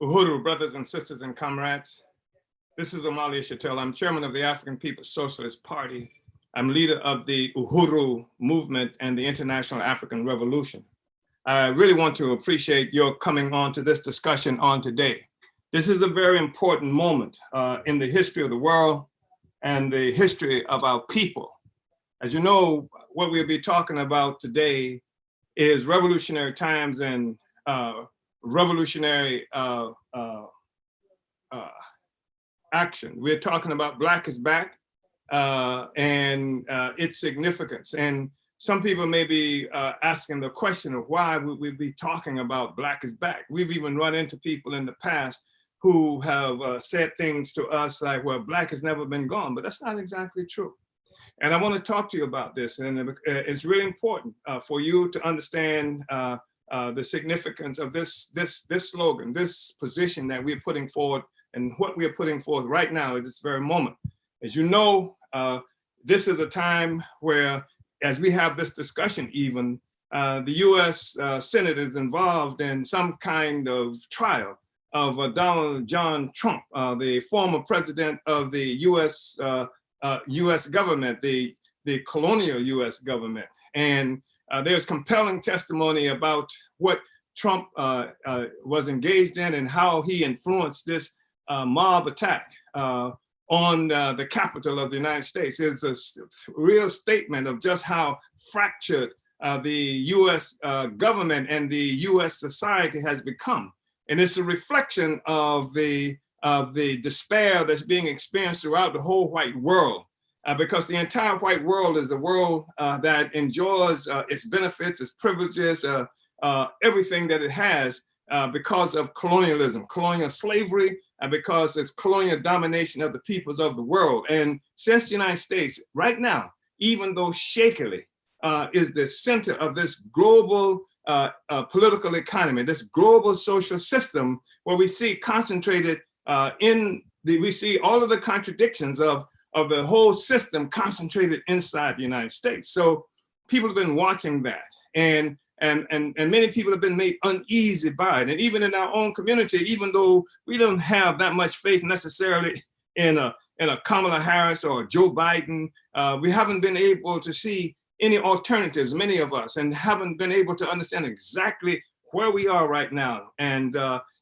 Uhuru, brothers and sisters and comrades. This is Omali Yeshitela. I'm chairman of the African People's Socialist Party. I'm leader of the Uhuru movement and the International African Revolution. I really want to appreciate your coming on to this discussion on today. This is a very important moment in the history of the world and the history of our people. As you know, what we'll be talking about today is revolutionary times and revolutionary action. We're talking about Black is Back and its significance. And some people may be asking the question of why would we be talking about Black is Back? We've even run into people in the past who have said things to us like, well, Black has never been gone, but that's not exactly true. And I want to talk to you about this. And it's really important for you to understand the significance of this slogan, this position that we're putting forward, and what we're putting forth right now at this very moment. As you know, this is a time where, as we have this discussion even, the US Senate is involved in some kind of trial of Donald John Trump, the former president of the US government, the colonial US government. And there's compelling testimony about what Trump was engaged in and how he influenced this mob attack on the Capitol of the United States. It's a real statement of just how fractured the US government and the US society has become. And it's a reflection of the despair that's being experienced throughout the whole white world. Because the entire white world is a world that enjoys its benefits, its privileges, everything that it has because of colonialism, colonial slavery, because it's colonial domination of the peoples of the world. And since the United States, right now, even though shakily, is the center of this global political economy, this global social system, where we see concentrated we see all of the contradictions of the whole system concentrated inside the United States. So people have been watching that, and many people have been made uneasy by it. And even in our own community, even though we don't have that much faith necessarily in a Kamala Harris or Joe Biden, we haven't been able to see any alternatives, many of us, and haven't been able to understand exactly where we are right now. And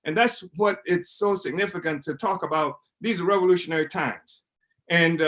that's what it's so significant to talk about. These are revolutionary times. And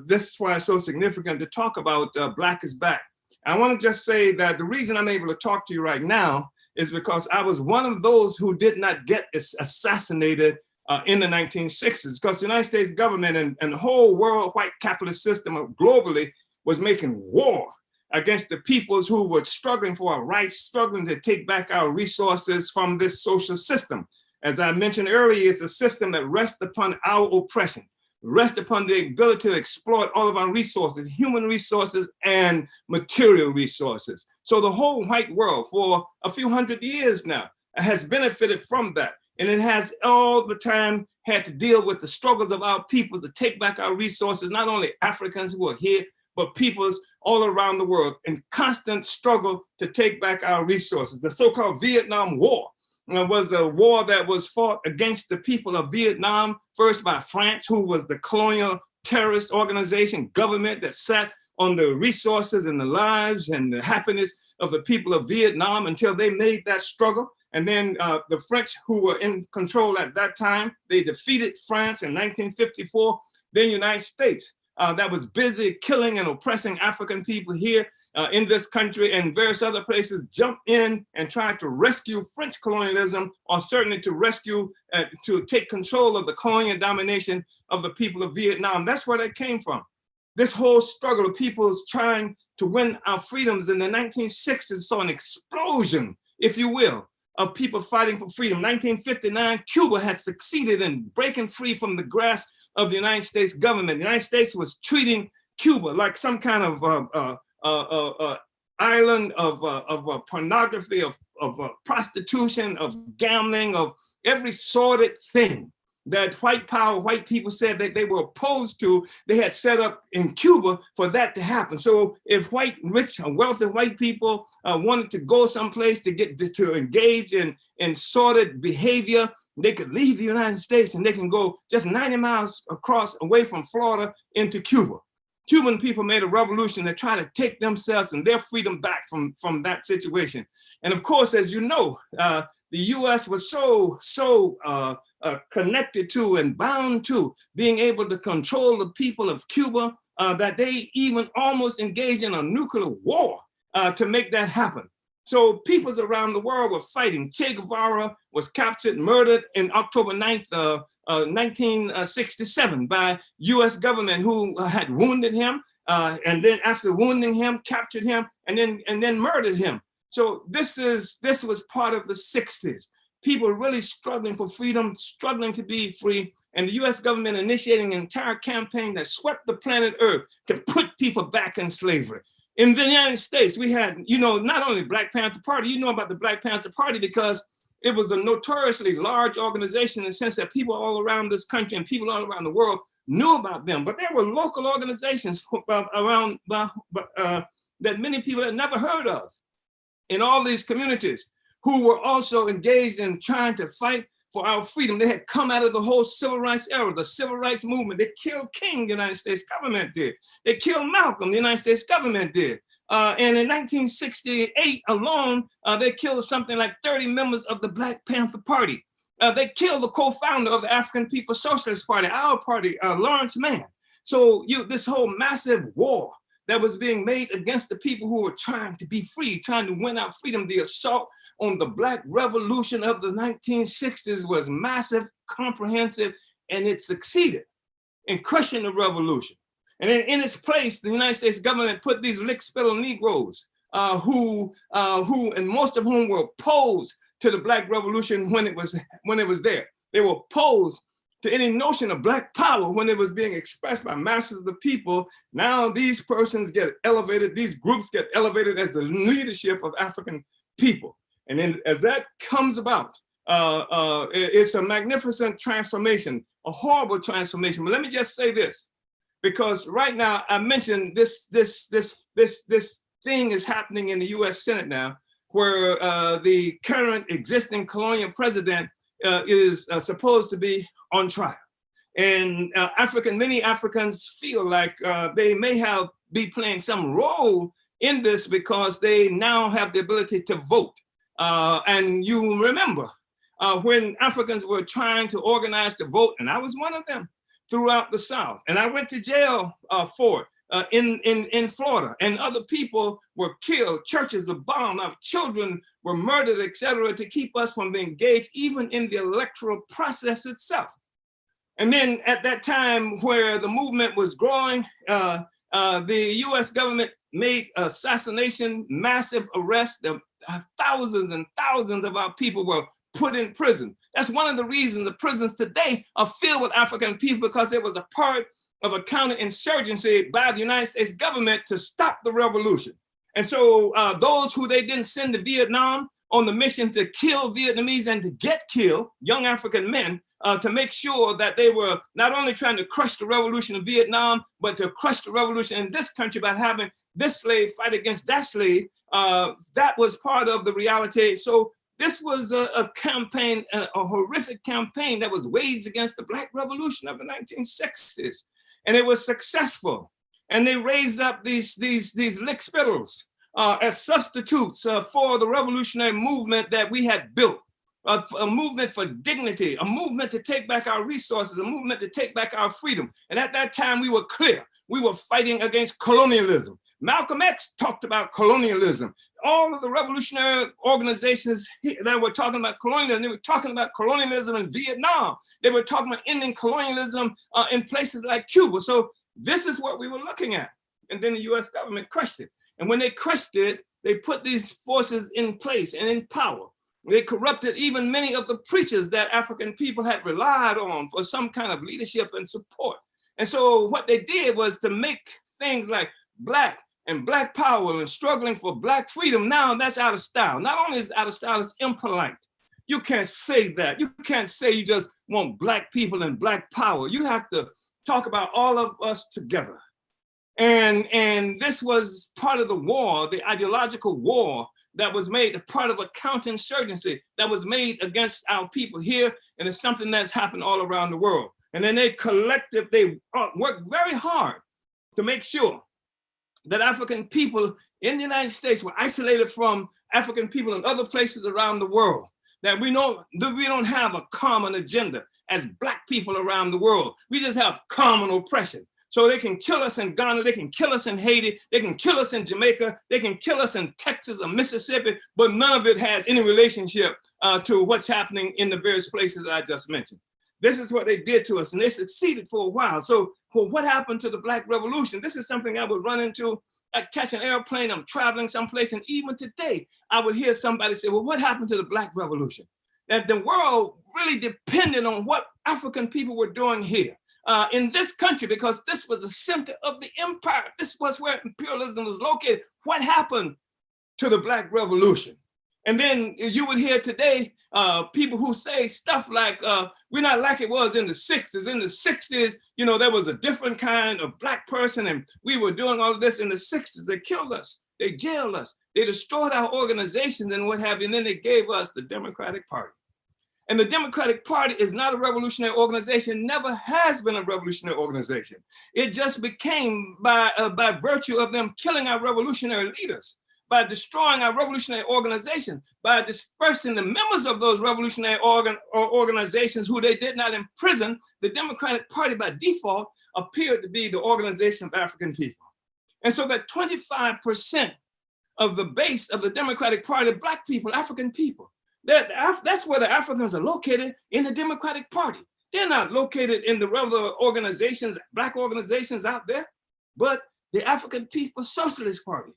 this is why it's so significant to talk about Black is Back. I want to just say that the reason I'm able to talk to you right now is because I was one of those who did not get assassinated in the 1960s, because the United States government and the whole world white capitalist system globally was making war against the peoples who were struggling for our rights, struggling to take back our resources from this social system. As I mentioned earlier, it's a system that rests upon our oppression, rest upon the ability to exploit all of our resources, human resources and material resources. So the whole white world for a few hundred years now has benefited from that. And it has all the time had to deal with the struggles of our peoples to take back our resources, not only Africans who are here, but peoples all around the world in constant struggle to take back our resources. The so-called Vietnam War was a war that was fought against the people of Vietnam, first by France, who was the colonial terrorist organization, government that sat on the resources and the lives and the happiness of the people of Vietnam until they made that struggle. And then the French, who were in control at that time, they defeated France in 1954. Then United States, that was busy killing and oppressing African people here in this country and various other places, jumped in and tried to rescue French colonialism, or certainly to rescue, to take control of the colonial domination of the people of Vietnam. That's where that came from. This whole struggle of people's trying to win our freedoms in the 1960s saw an explosion, if you will, of people fighting for freedom. 1959, Cuba had succeeded in breaking free from the grasp of the United States government. The United States was treating Cuba like some kind of island of pornography, of prostitution, of gambling, of every sordid thing that white power, white people said that they were opposed to. They had set up in Cuba for that to happen. So if white, rich, wealthy white people wanted to go someplace to get to engage in sordid behavior, they could leave the United States and they can go just 90 miles across away from Florida into Cuba. Cuban people made a revolution to try to take themselves and their freedom back from that situation. And of course, as you know, the US was so connected to and bound to being able to control the people of Cuba that they even almost engaged in a nuclear war to make that happen. So peoples around the world were fighting. Che Guevara was captured, murdered in October 9th, 1967 by US government who had wounded him. And then after wounding him, captured him and then murdered him. So this was part of the 60s. People really struggling for freedom, struggling to be free. And the US government initiating an entire campaign that swept the planet Earth to put people back in slavery. In the United States, we had, not only Black Panther Party, you know about the Black Panther Party because it was a notoriously large organization in the sense that people all around this country and people all around the world knew about them. But there were local organizations around that many people had never heard of in all these communities who were also engaged in trying to fight for our freedom. They had come out of the whole civil rights era, the civil rights movement. They killed King, the United States government did. They killed Malcolm, the United States government did. And in 1968 alone, they killed something like 30 members of the Black Panther Party. They killed the co-founder of the African People's Socialist Party, our party, Lawrence Mann. So this whole massive war that was being made against the people who were trying to be free, trying to win out freedom, the assault on the Black Revolution of the 1960s was massive, comprehensive, and it succeeded in crushing the revolution. And in its place, the United States government put these lick-spittle Negroes who and most of whom were opposed to the Black Revolution when it was there. They were opposed to any notion of Black power when it was being expressed by masses of the people. Now these persons get elevated, these groups get elevated as the leadership of African people. And then as that comes about, it's a magnificent transformation, a horrible transformation. But let me just say this, because right now I mentioned this thing is happening in the US Senate now, where the current existing colonial president is supposed to be on trial. And many Africans feel like they may be playing some role in this because they now have the ability to vote. And you remember when Africans were trying to organize to vote, and I was one of them throughout the South, and I went to jail for it in Florida, and other people were killed, churches were bombed, our children were murdered, etc., to keep us from being engaged even in the electoral process itself. And then at that time where the movement was growing, the US government made assassination, massive arrests. Thousands and thousands of our people were put in prison. That's one of the reasons the prisons today are filled with African people, because it was a part of a counterinsurgency by the United States government to stop the revolution. And so those who they didn't send to Vietnam on the mission to kill Vietnamese and to get killed, young African men, to make sure that they were not only trying to crush the revolution in Vietnam, but to crush the revolution in this country by having this slave fight against that slave. That was part of the reality. So this was a campaign, a horrific campaign that was waged against the Black Revolution of the 1960s. And it was successful. And they raised up these lick-spittles as substitutes for the revolutionary movement that we had built. A movement for dignity, a movement to take back our resources, a movement to take back our freedom. And at that time, we were clear. We were fighting against colonialism. Malcolm X talked about colonialism. All of the revolutionary organizations that were talking about colonialism, they were talking about colonialism in Vietnam. They were talking about ending colonialism in places like Cuba. So this is what we were looking at. And then the US government crushed it. And when they crushed it, they put these forces in place and in power. They corrupted even many of the preachers that African people had relied on for some kind of leadership and support. And so what they did was to make things like Black and Black power and struggling for Black freedom. Now that's out of style. Not only is it out of style, it's impolite. You can't say that. You can't say you just want Black people and Black power. You have to talk about all of us together. And this was part of the war, the ideological war that was made a part of a counterinsurgency that was made against our people here, and it's something that's happened all around the world. And then they worked very hard to make sure that African people in the United States were isolated from African people in other places around the world, that we don't have a common agenda as Black people around the world. We just have common oppression. So they can kill us in Ghana, they can kill us in Haiti, they can kill us in Jamaica, they can kill us in Texas or Mississippi, but none of it has any relationship to what's happening in the various places I just mentioned. This is what they did to us, and they succeeded for a while. So what happened to the Black Revolution? This is something I would run into. I catch an airplane, I'm traveling someplace, and even today, I would hear somebody say, well, what happened to the Black Revolution? That the world really depended on what African people were doing here. In this country, because this was the center of the empire. This was where imperialism was located. What happened to the Black Revolution? And then you would hear today people who say stuff like, we're not like it was in the 60s. In the 60s, you know, there was a different kind of Black person, and we were doing all of this in the 60s. They killed us, they jailed us, they destroyed our organizations and what have you, and then they gave us the Democratic Party. And the Democratic Party is not a revolutionary organization, never has been a revolutionary organization. It just became by virtue of them killing our revolutionary leaders, by destroying our revolutionary organizations, by dispersing the members of those revolutionary organizations who they did not imprison. The Democratic Party by default appeared to be the organization of African people. And so that 25% of the base of the Democratic Party, Black people, African people. That's where the Africans are located, in the Democratic Party. They're not located in the other organizations, Black organizations out there, but the African People's Socialist Party,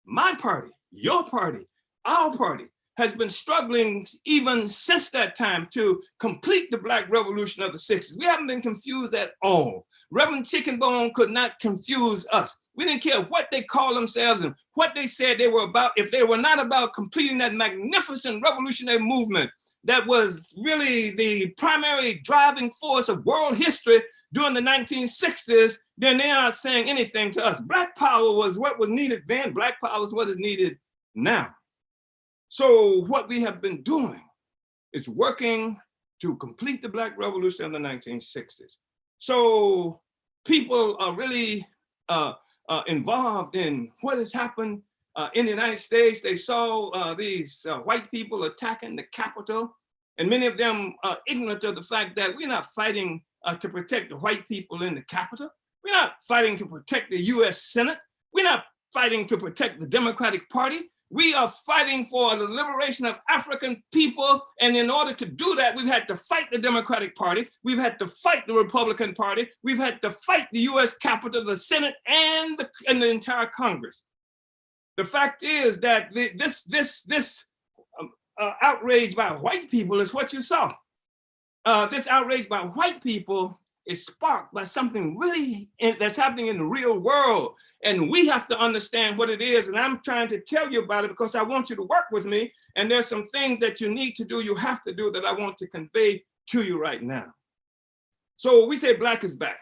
my party, your party, our party, has been struggling even since that time to complete the Black Revolution of the 60s. We haven't been confused at all. Reverend Chickenbone could not confuse us. We didn't care what they called themselves and what they said they were about, if they were not about completing that magnificent revolutionary movement that was really the primary driving force of world history during the 1960s, then they're not saying anything to us. Black power was what was needed then. Black power is what is needed now. So what we have been doing is working to complete the Black Revolution of the 1960s. So people are really involved in what has happened in the United States. They saw these white people attacking the Capitol, and many of them are ignorant of the fact that we're not fighting to protect the white people in the Capitol. We're not fighting to protect the US Senate. We're not fighting to protect the Democratic Party. We are fighting for the liberation of African people. And in order to do that, we've had to fight the Democratic Party. We've had to fight the Republican Party. We've had to fight the US Capitol, the Senate, and the entire Congress. The fact is that this outrage by white people is what you saw. This outrage by white people is sparked by something really that's happening in the real world. And we have to understand what it is. And I'm trying to tell you about it because I want you to work with me. And there's some things that you need to do, you have to do, that I want to convey to you right now. So we say Black is back.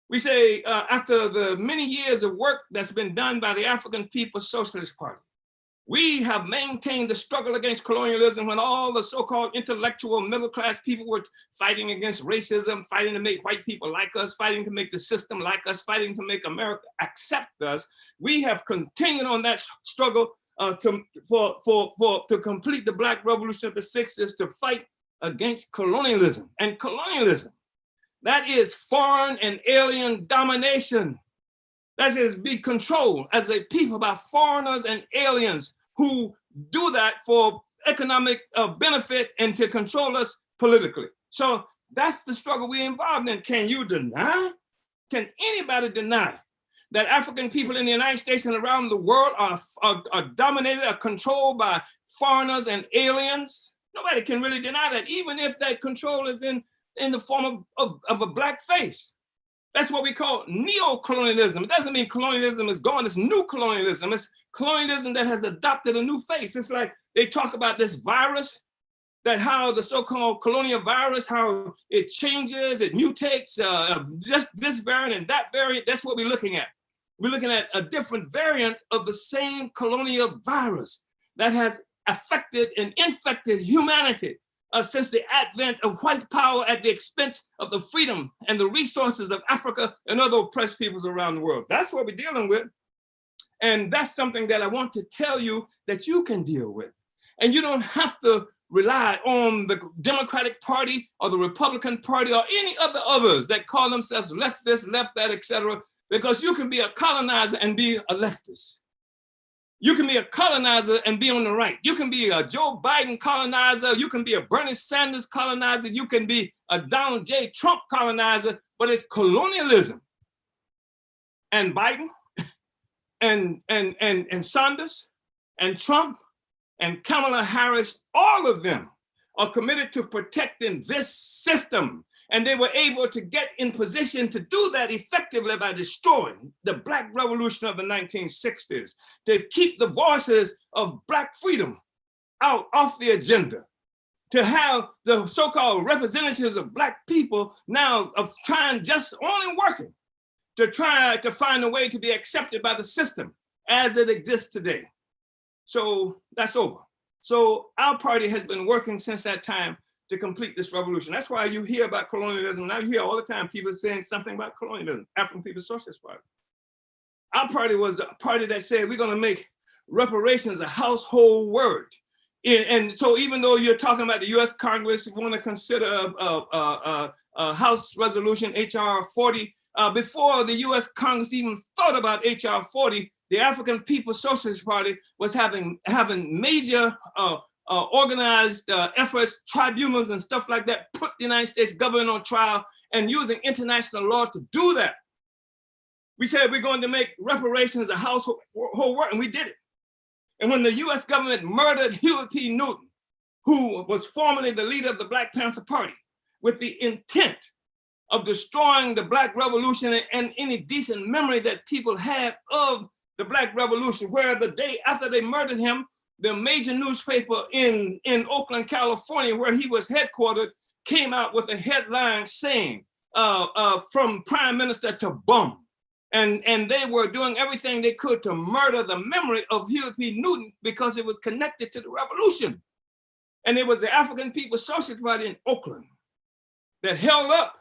We say after the many years of work that's been done by the African People's Socialist Party, we have maintained the struggle against colonialism when all the so-called intellectual middle-class people were fighting against racism, fighting to make white people like us, fighting to make the system like us, fighting to make America accept us. We have continued on that struggle to complete the Black Revolution of the 60s, to fight against colonialism. And colonialism, that is foreign and alien domination. That is, be controlled as a people by foreigners and aliens who do that for economic benefit and to control us politically. So that's the struggle we're involved in. Can you deny? Can anybody deny that African people in the United States and around the world are dominated, are controlled by foreigners and aliens? Nobody can really deny that, even if that control is in the form of a Black face. That's what we call neo-colonialism. It doesn't mean colonialism is gone, it's new colonialism. It's colonialism that has adopted a new face. It's like they talk about this virus, that how the so-called colonial virus, how it changes, it mutates, just this variant and that variant. That's what we're looking at. We're looking at a different variant of the same colonial virus. that has affected and infected humanity since the advent of white power at the expense of the freedom and the resources of Africa and other oppressed peoples around the world. That's what we're dealing with. And that's something that I want to tell you that you can deal with. And you don't have to rely on the Democratic Party or the Republican Party or any of the others that call themselves left this, left that, etc., because you can be a colonizer and be a leftist. You can be a colonizer and be on the right. You can be a Joe Biden colonizer. You can be a Bernie Sanders colonizer. You can be a Donald J. Trump colonizer, but it's colonialism. And Biden and Sanders and Trump and Kamala Harris, all of them are committed to protecting this system. And they were able to get in position to do that effectively by destroying the Black Revolution of the 1960s, to keep the voices of Black freedom out off the agenda, to have the so-called representatives of Black people now of trying, just only working to try to find a way to be accepted by the system as it exists today. So that's over. So our party has been working since that time to complete this revolution. That's why you hear about colonialism. Now you hear all the time people saying something about colonialism, African People's Socialist Party. Our party was the party that said we're gonna make reparations a household word. And so even though you're talking about the US Congress, you wanna consider a House Resolution, HR 40, before the US Congress even thought about HR 40, the African People's Socialist Party was having major organized efforts, tribunals and stuff like that, put the United States government on trial and using international law to do that. We said we're going to make reparations a household word, and we did it. And when the US government murdered Huey P. Newton, who was formerly the leader of the Black Panther Party, with the intent of destroying the Black Revolution and any decent memory that people had of the Black Revolution, where the day after they murdered him, the major newspaper in Oakland, California, where he was headquartered, came out with a headline saying, from Prime Minister to bum. And they were doing everything they could to murder the memory of Huey P. Newton because it was connected to the revolution. And it was the African People's Socialist Party in Oakland that held up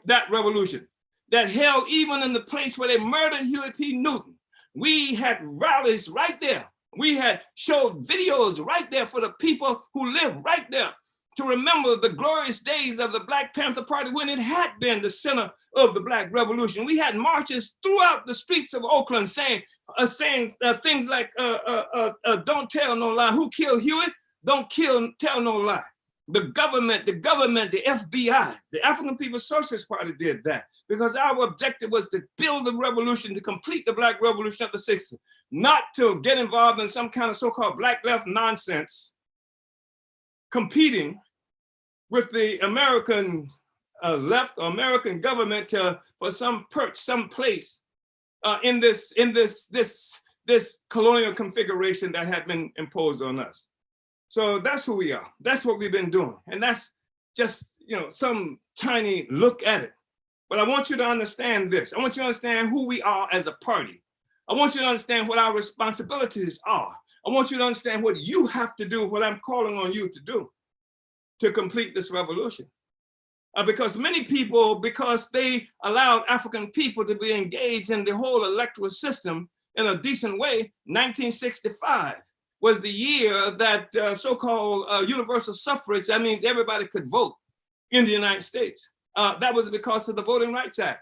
that revolution, that held even in the place where they murdered Huey P. Newton. We had rallies right there. We had showed videos right there for the people who live right there to remember the glorious days of the Black Panther Party when it had been the center of the Black Revolution. We had marches throughout the streets of Oakland saying things like, don't tell no lie. Who killed Huey? Don't tell no lie. The government, the FBI, the African People's Socialist Party did that because our objective was to build the revolution, to complete the Black Revolution of the 60s, not to get involved in some kind of so-called Black left nonsense, competing with the American left or American government for some perch, some place in this colonial configuration that had been imposed on us. So that's who we are. That's what we've been doing. And that's just, some tiny look at it. But I want you to understand this. I want you to understand who we are as a party. I want you to understand what our responsibilities are. I want you to understand what you have to do, what I'm calling on you to do to complete this revolution. Because many people, because they allowed African people to be engaged in the whole electoral system in a decent way, 1965 was the year that so-called universal suffrage, that means everybody could vote in the United States. That was because of the Voting Rights Act.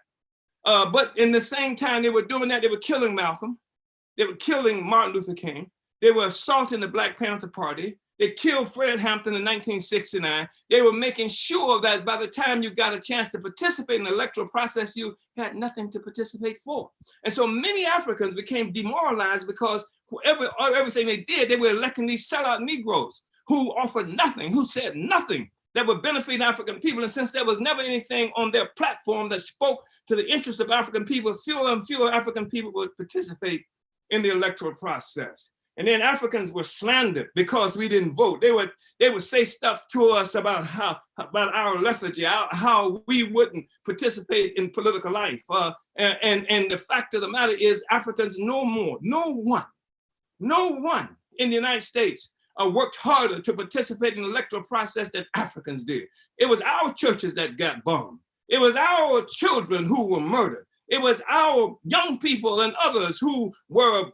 But in the same time they were doing that, they were killing Malcolm, they were killing Martin Luther King, they were assaulting the Black Panther Party, they killed Fred Hampton in 1969. They were making sure that by the time you got a chance to participate in the electoral process, you had nothing to participate for. And so many Africans became demoralized because everything they did, they were electing these sellout Negroes who offered nothing, who said nothing that would benefit African people. And since there was never anything on their platform that spoke to the interests of African people, fewer and fewer African people would participate in the electoral process. And then Africans were slandered because we didn't vote. They would say stuff to us about our lethargy, how we wouldn't participate in political life. And the fact of the matter is Africans no one in the United States worked harder to participate in the electoral process than Africans did. It was our churches that got bombed. It was our children who were murdered. It was our young people and others who were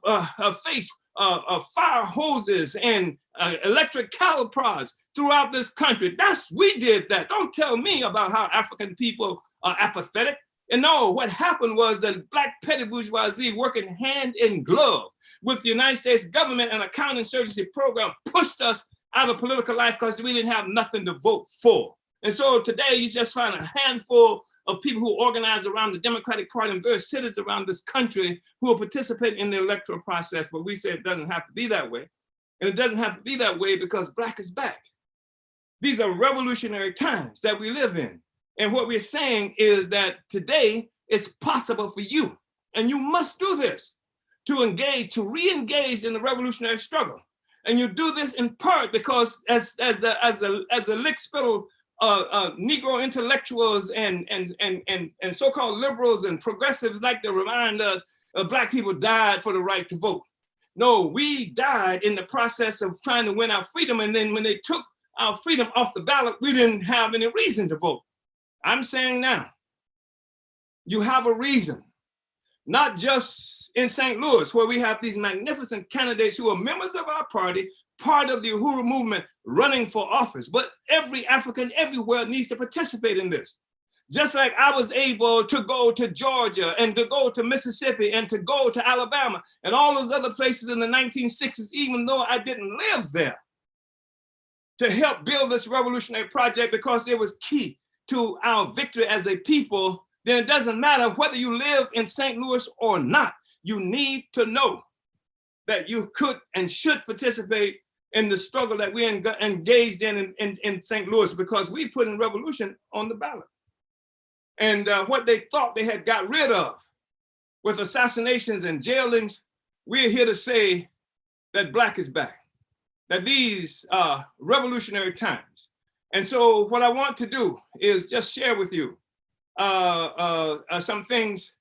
faced fire hoses and electric cattle prods throughout this country. We did that. Don't tell me about how African people are apathetic. And no, what happened was that Black petty bourgeoisie, working hand in glove with the United States government and a counterinsurgency program, pushed us out of political life because we didn't have nothing to vote for. And so today you just find a handful of people who organize around the Democratic Party and various cities around this country who are participating in the electoral process. But we say it doesn't have to be that way. And it doesn't have to be that way because Black is back. These are revolutionary times that we live in. And what we're saying is that today it's possible for you, and you must do this, to engage, to re-engage in the revolutionary struggle. And you do this in part because as the lick-spittle Negro intellectuals and so-called liberals and progressives like to remind us, Black people died for the right to vote. No, we died in the process of trying to win our freedom. And then when they took our freedom off the ballot, we didn't have any reason to vote. I'm saying now, you have a reason, not just in St. Louis, where we have these magnificent candidates who are members of our party, part of the Uhuru movement, running for office, but every African everywhere needs to participate in this. Just like I was able to go to Georgia and to go to Mississippi and to go to Alabama and all those other places in the 1960s, even though I didn't live there, to help build this revolutionary project because it was key to our victory as a people. Then it doesn't matter whether you live in St. Louis or not. You need to know that you could and should participate in the struggle that we engaged in St. Louis, because we put in revolution on the ballot. And what they thought they had got rid of with assassinations and jailings, we're here to say that Black is back, that these are revolutionary times. And so what I want to do is just share with you some things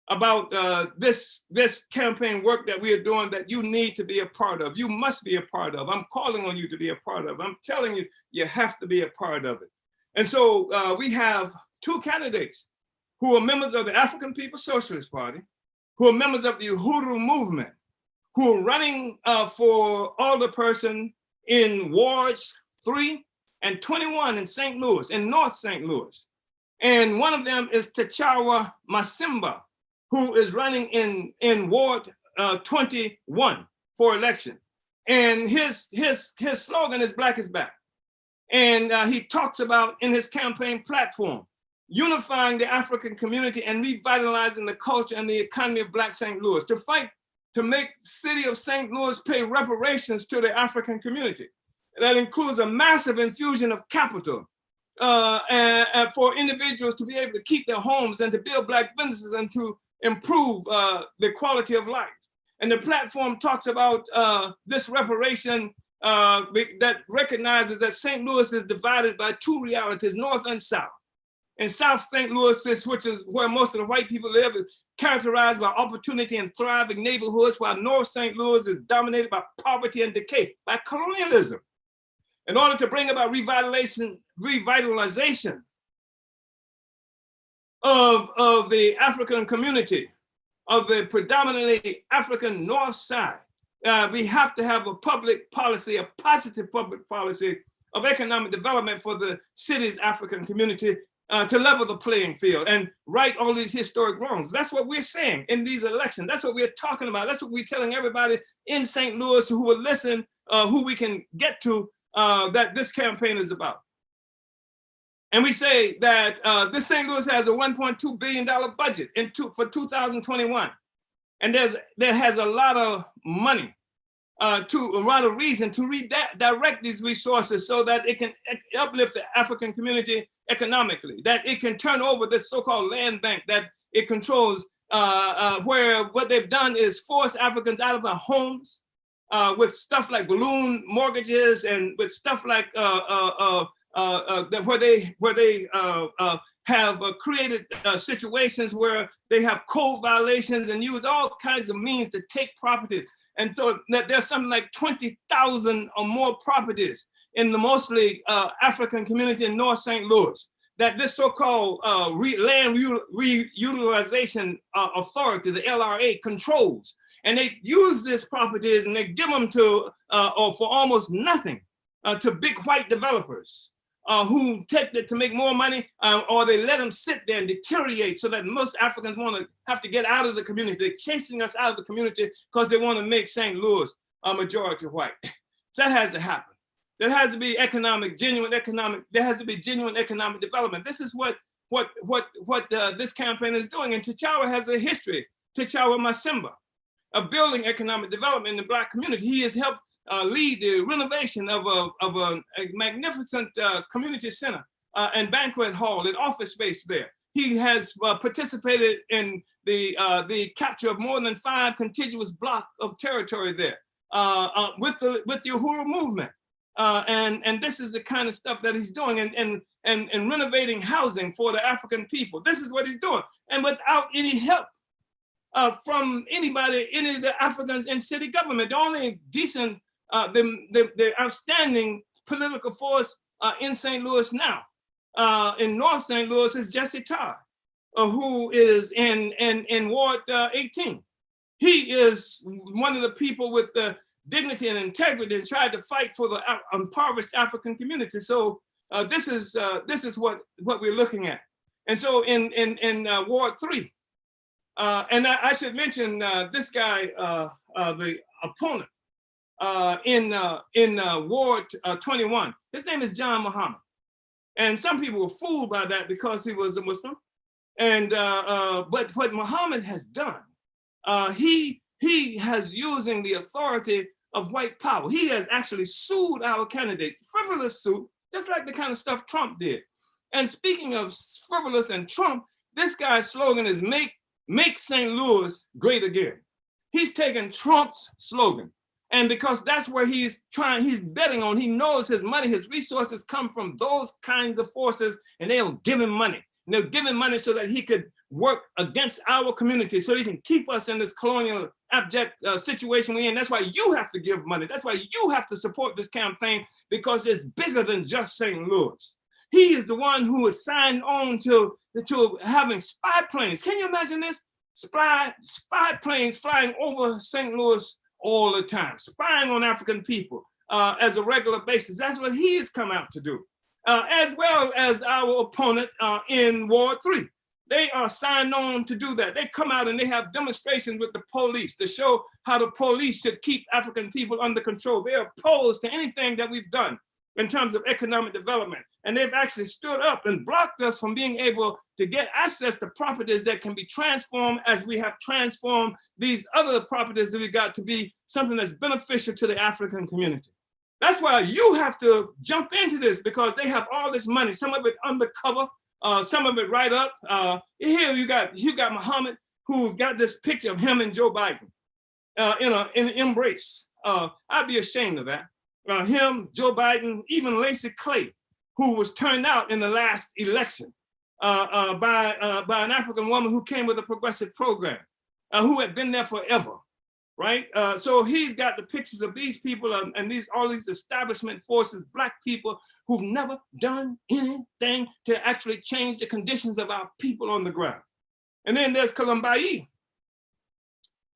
about this campaign work that we are doing that you need to be a part of. You must be a part of. I'm calling on you to be a part of. I'm telling you, you have to be a part of it. And so we have two candidates who are members of the African People's Socialist Party, who are members of the Uhuru movement, who are running for alderperson in wards 3 and 21 in St. Louis, in North St. Louis. And one of them is T'Chawa Masimba, who is running in Ward 21 for election. And his slogan is Black is back. And he talks about in his campaign platform, unifying the African community and revitalizing the culture and the economy of Black St. Louis, to fight to make the city of St. Louis pay reparations to the African community. That includes a massive infusion of capital and for individuals to be able to keep their homes and to build Black businesses and to improve the quality of life. And the platform talks about this reparation that recognizes that St. Louis is divided by two realities, North and South. And South St. Louis, which is where most of the white people live, is characterized by opportunity and thriving neighborhoods, while North St. Louis is dominated by poverty and decay, by colonialism. In order to bring about revitalization of the African community, of the predominantly African North Side, we have to have a public policy, a positive public policy of economic development for the city's African community to level the playing field and right all these historic wrongs. That's what we're saying in these elections. That's what we're talking about. That's what we're telling everybody in St. Louis who will listen, who we can get to, that this campaign is about. And we say that this St. Louis has a $1.2 billion budget for 2021. And there has a lot of money, a lot of reason to redirect these resources so that it can uplift the African community economically, that it can turn over this so-called land bank that it controls, where what they've done is force Africans out of their homes with stuff like balloon mortgages and with stuff like where they have created situations where they have code violations and use all kinds of means to take properties. And so there's something like 20,000 or more properties in the mostly African community in North St. Louis that this so-called land reutilization authority, the LRA, controls. And they use these properties and they give them to, or for almost nothing, to big white developers who take it to make more money, or they let them sit there and deteriorate so that most Africans want to have to get out of the community. They're chasing us out of the community because they want to make St. Louis a majority white. So that has to happen. There has to be genuine economic development. This is what this campaign is doing. And T'Challa has a history, T'Challa Masimba, of building economic development in the Black community. He has helped lead the renovation of a magnificent community center and banquet hall and office space there. He has participated in the capture of more than 5 contiguous blocks of territory there with the Uhuru movement. And this is the kind of stuff that he's doing, and renovating housing for the African people. This is what he's doing, and without any help from anybody, any of the Africans in city government. The only decent, the outstanding political force in St. Louis now, in North St. Louis, is Jesse Todd, who is in Ward 18. He is one of the people with the dignity and integrity and tried to fight for the impoverished African community. So this is what we're looking at. And so in Ward 3, and I should mention this guy, the opponent in Ward 21. His name is John Muhammad, and some people were fooled by that because he was a Muslim. And but what Muhammad has done, he has using the authority of white power. He has actually sued our candidate, frivolous suit, just like the kind of stuff Trump did. And speaking of frivolous and Trump, this guy's slogan is make St. Louis great again. He's taken Trump's slogan. And because that's where he's betting on, he knows his money, his resources come from those kinds of forces, and they'll give him money. And they'll give him money so that he could work against our community, so he can keep us in this colonial abject situation we're in. That's why you have to give money. That's why you have to support this campaign, because it's bigger than just St. Louis. He is the one who is signed on to having spy planes. Can you imagine this? Spy planes flying over St. Louis all the time, spying on African people as a regular basis. That's what he has come out to do, as well as our opponent in Ward 3. They are signed on to do that. They come out and they have demonstrations with the police to show how the police should keep African people under control. They're opposed to anything that we've done in terms of economic development. And they've actually stood up and blocked us from being able to get access to properties that can be transformed, as we have transformed these other properties that we got to be something that's beneficial to the African community. That's why you have to jump into this, because they have all this money, some of it undercover, some of it right up. Here you got Muhammad, who's got this picture of him and Joe Biden in an embrace. I'd be ashamed of that. Him, Joe Biden, even Lacey Clay, who was turned out in the last election by an African woman who came with a progressive program, who had been there forever, right? So he's got the pictures of these people and all these establishment forces, Black people who've never done anything to actually change the conditions of our people on the ground. And then there's Columbayi.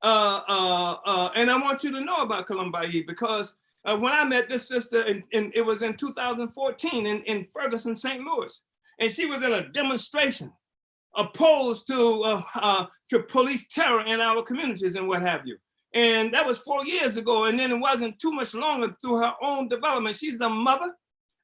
And I want you to know about Columbayi, because when I met this sister, it was in 2014 in Ferguson, St. Louis, and she was in a demonstration opposed to police terror in our communities and what have you. And that was 4 years ago. And then it wasn't too much longer through her own development. She's the mother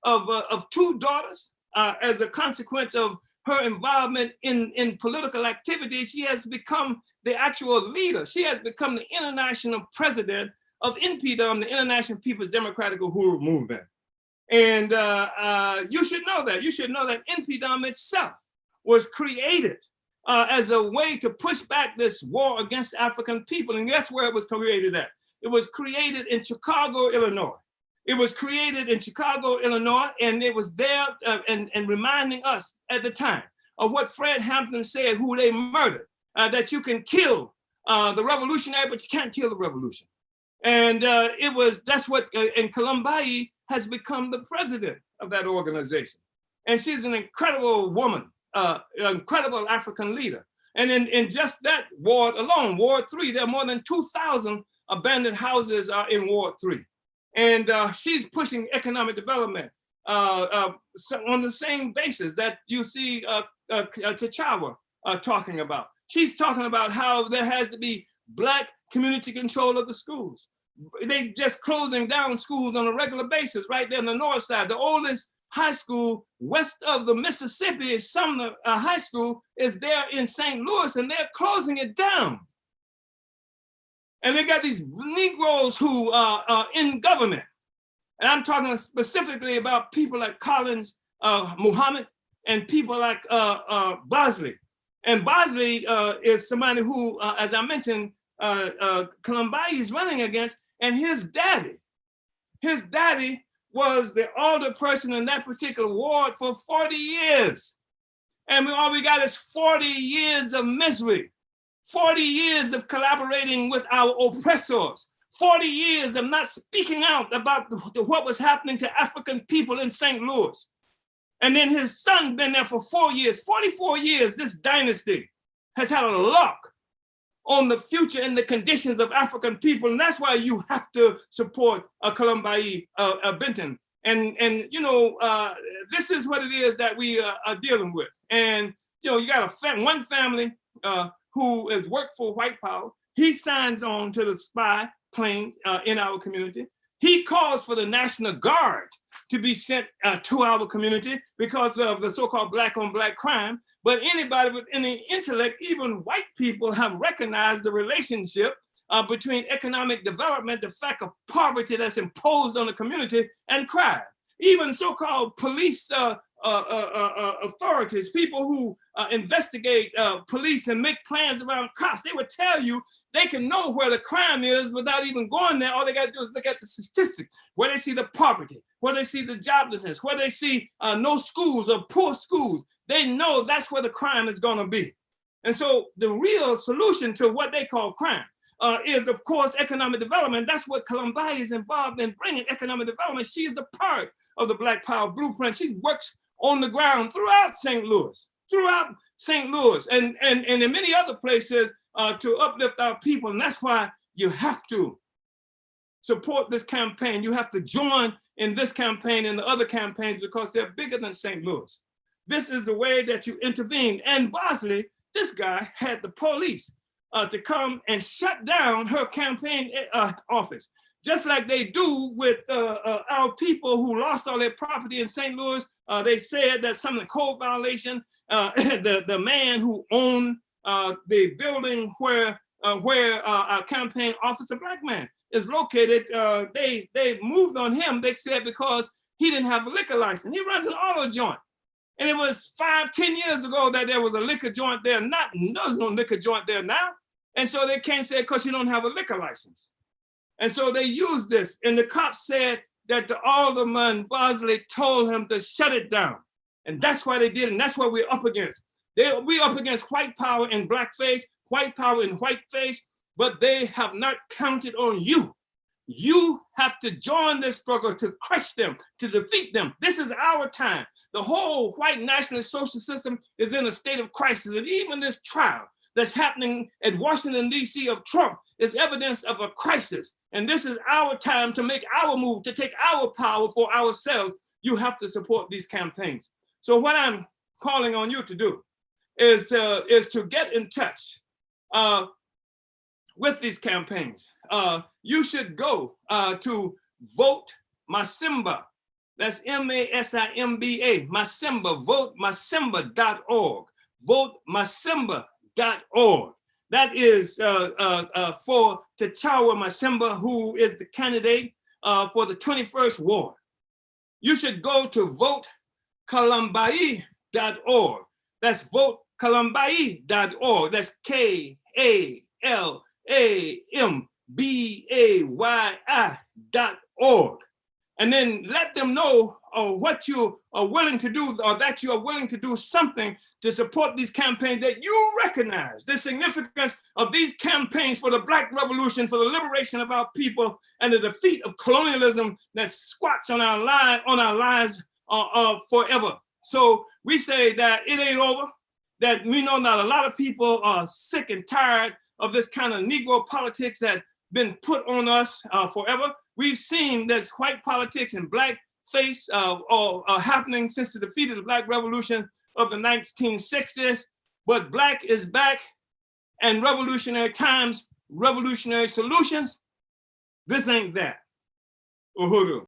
of 2 daughters. As a consequence of her involvement in political activity, she has become the actual leader. She has become the international president of NPDUM, the International People's Democratic Uhuru Movement. And you should know that. You should know that NPDUM itself was created as a way to push back this war against African people. And guess where it was created at? It was created in Chicago, Illinois. It was created in Chicago, Illinois, and it was there and reminding us at the time of what Fred Hampton said, who they murdered, that you can kill the revolutionary, but you can't kill the revolution. And that's what, and Kalambayi has become the president of that organization. And she's an incredible woman, incredible African leader. And in just that ward alone, Ward 3, there are more than 2,000 abandoned houses in Ward 3. And she's pushing economic development on the same basis that you see T'Chawa talking about. She's talking about how there has to be Black community control of the schools. They just closing down schools on a regular basis right there on the north side. The oldest high school west of the Mississippi, Sumner High School, is there in St. Louis, and they're closing it down. And they got these Negroes who are in government. And I'm talking specifically about people like Collins Muhammad and people like Bosley. And Bosley is somebody who, as I mentioned, Kalambayi is running against, and his daddy was the older person in that particular ward for 40 years. And all we got is 40 years of misery, 40 years of collaborating with our oppressors, 40 years of not speaking out about what was happening to African people in St. Louis. And then his son been there for 4 years, 44 years. This dynasty has had a lock on the future and the conditions of African people. And that's why you have to support Kalambayi Benton. And you know, this is what it is that we are dealing with. And you know, you got one family who has worked for white power. He signs on to the spy planes in our community. He calls for the National Guard to be sent to our community because of the so-called black on black crime. But anybody with any intellect, even white people, have recognized the relationship between economic development, the fact of poverty that's imposed on the community, and crime. Even so-called police authorities, people who investigate police and make plans around cops, they would tell you they can know where the crime is without even going there. All they got to do is look at the statistics, where they see the poverty, where they see the joblessness, where they see no schools or poor schools. They know that's where the crime is going to be. And so the real solution to what they call crime is, of course, economic development. That's what Kalambayi is involved in, bringing economic development. She is a part of the Black Power Blueprint. She works on the ground throughout St. Louis, and in many other places to uplift our people. And that's why you have to support this campaign. You have to join in this campaign and the other campaigns because they're bigger than St. Louis. This is the way that you intervene. And Bosley, this guy, had the police to come and shut down her campaign office, just like they do with our people who lost all their property in St. Louis. They said that some of the code violation, the man who owned the building where our campaign office, a black man, is located, they moved on him, they said, because he didn't have a liquor license. He runs an auto joint. And it was 5-10 years ago that there was a liquor joint there. There's no liquor joint there now. And so they came and said, because you don't have a liquor license. And so they used this. And the cops said that the alderman Bosley told him to shut it down. And that's why they did. And that's what we're up against. We're up against white power in blackface, white power in whiteface, but they have not counted on you. You have to join this struggle to crush them, to defeat them. This is our time. The whole white nationalist social system is in a state of crisis. And even this trial that's happening at Washington, D.C. of Trump is evidence of a crisis. And this is our time to make our move, to take our power for ourselves. You have to support these campaigns. So what I'm calling on you to do is to get in touch with these campaigns. You should go to Vote Masimba. That's M-A-S-I-M-B-A, Masimba, votemasimba.org, votemasimba.org. That is for T'Chawa Masimba, who is the candidate for the 21st ward. You should go to votekalambayi.org. That's votekalambayi.org. That's KALAMBAYI.org. And then let them know or what you are willing to do, or that you are willing to do something to support these campaigns, that you recognize the significance of these campaigns for the Black revolution, for the liberation of our people, and the defeat of colonialism that squats on our lives forever. So we say that it ain't over, that we know that a lot of people are sick and tired of this kind of Negro politics that's been put on us forever. We've seen this white politics and black face happening since the defeat of the Black Revolution of the 1960s, but Black is back, and revolutionary times, revolutionary solutions. This ain't that. Uhuru.